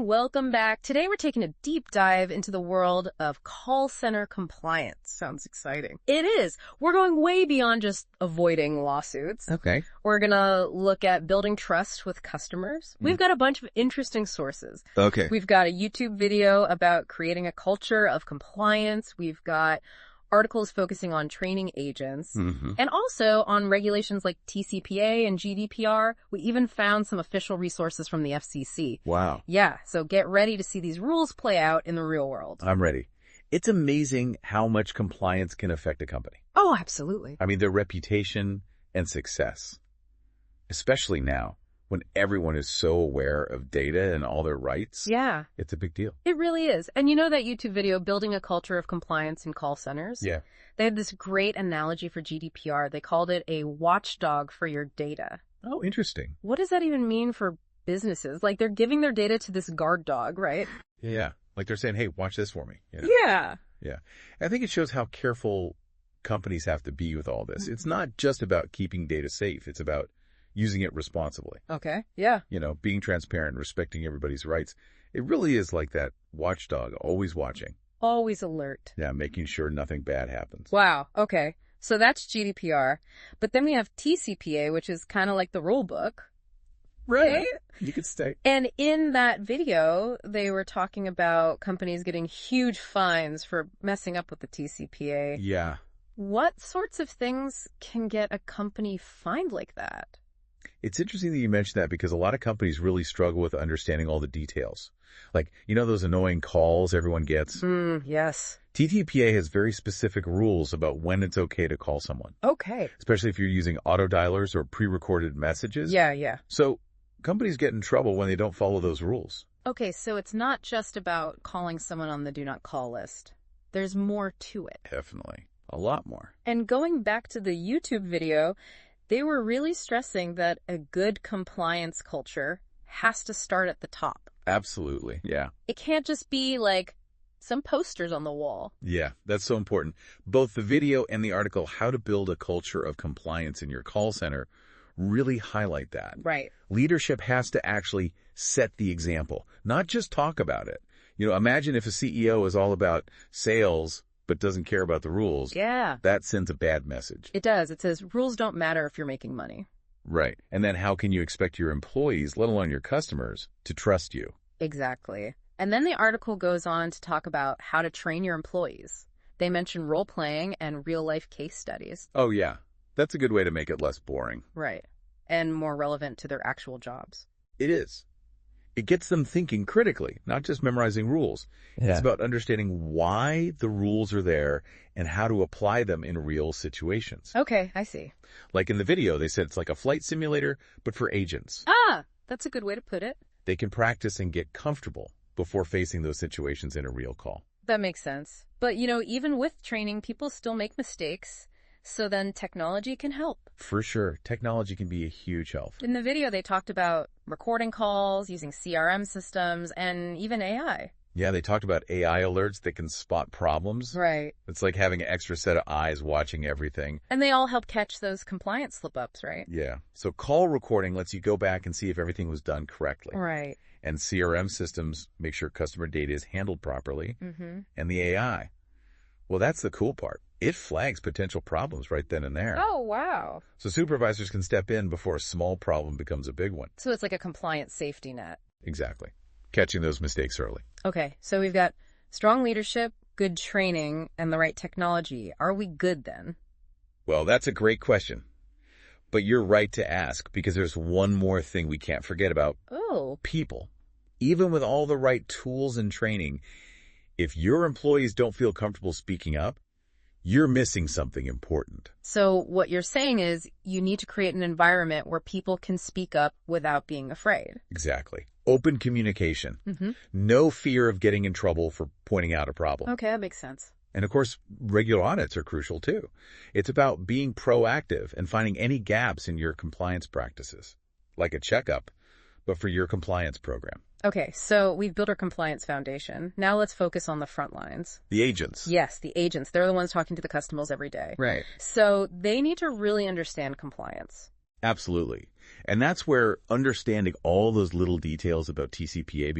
everyone, welcome back. Today we're taking a deep dive into the world of call center compliance. Sounds exciting. It is. We're going way beyond just avoiding lawsuits. Okay. We're going to look at building trust with customers. We've got a bunch of interesting sources. Okay. We've got a YouTube video about creating a culture of compliance. We've got articles focusing on training agents and also on regulations like TCPA and GDPR. We even found some official resources from the FCC. Wow. Yeah, so get ready to see these rules play out in the real world. I'm ready. It's amazing how much compliance can affect a company. Oh, absolutely. I mean, their reputation and success, especially now when everyone is so aware of data and all their rights. Yeah. It's a big deal. It really is. And you know that YouTube video, Building a Culture of Compliance in Call Centers? Yeah. They had this great analogy for GDPR. They called it a watchdog for your data. Oh, interesting. What does that even mean for businesses? Like, they're giving their data to this guard dog, right? Yeah. Like they're saying, hey, watch this for me. You know? Yeah. Yeah. I think it shows how careful companies have to be with all this. It's not just about keeping data safe. It's about using it responsibly. Okay. Yeah. You know, being transparent, respecting everybody's rights. It really is like that watchdog, always watching. Always alert. Yeah, making sure nothing bad happens. Wow. Okay. So that's GDPR. But then we have TCPA, which is kind of like the rule book. Right. You could stay. And in that video, they were talking about companies getting huge fines for messing up with the TCPA. Yeah. What sorts of things can get a company fined like that? It's interesting that you mentioned that because a lot of companies really struggle with understanding all the details. Like, you know those annoying calls everyone gets? Yes. TCPA has very specific rules about when it's okay to call someone. Okay. Especially if you're using auto dialers or pre-recorded messages. Yeah. So companies get in trouble when they don't follow those rules. Okay, so it's not just about calling someone on the do not call list. There's more to it. Definitely. A lot more. And going back to the YouTube video, they were really stressing that a good compliance culture has to start at the top. Absolutely. Yeah. It can't just be like some posters on the wall. Yeah, that's so important. Both the video and the article, How to Build a Culture of Compliance in Your Call Center, really highlight that. Right. Leadership has to actually set the example, not just talk about it. You know, imagine if a CEO is all about sales but doesn't care about the rules. Yeah. That sends a bad message. It does. It says rules don't matter if you're making money. Right. And then how can you expect your employees, let alone your customers, to trust you? Exactly. And then the article goes on to talk about how to train your employees. They mention role-playing and real-life case studies. Oh, yeah. That's a good way to make it less boring. Right. And more relevant to their actual jobs. It is. It gets them thinking critically, not just memorizing rules. Yeah. It's about understanding why the rules are there and how to apply them in real situations. Okay, I see. Like in the video, they said it's like a flight simulator, but for agents. Ah, that's a good way to put it. They can practice and get comfortable before facing those situations in a real call. That makes sense. But, you know, even with training, people still make mistakes. So then technology can help. For sure. Technology can be a huge help. In the video, they talked about recording calls, using CRM systems, and even AI. Yeah, they talked about AI alerts that can spot problems. Right. It's like having an extra set of eyes watching everything. And they all help catch those compliance slip-ups, right? Yeah. So call recording lets you go back and see if everything was done correctly. Right. And CRM systems make sure customer data is handled properly. And the AI. Well, that's the cool part. It flags potential problems right then and there. Oh, wow. So supervisors can step in before a small problem becomes a big one. So it's like a compliance safety net. Exactly. Catching those mistakes early. Okay, so we've got strong leadership, good training, and the right technology. Are we good then? Well, that's a great question. But you're right to ask because there's one more thing we can't forget about. Oh. People. Even with all the right tools and training, if your employees don't feel comfortable speaking up, you're missing something important. So what you're saying is you need to create an environment where people can speak up without being afraid. Exactly. Open communication. No fear of getting in trouble for pointing out a problem. Okay, that makes sense. And of course, regular audits are crucial too. It's about being proactive and finding any gaps in your compliance practices, like a checkup, but for your compliance program. Okay, so we've built our compliance foundation. Now let's focus on the front lines. The agents. Yes, the agents. They're the ones talking to the customers every day. Right. So they need to really understand compliance. Absolutely. And that's where understanding all those little details about TCPA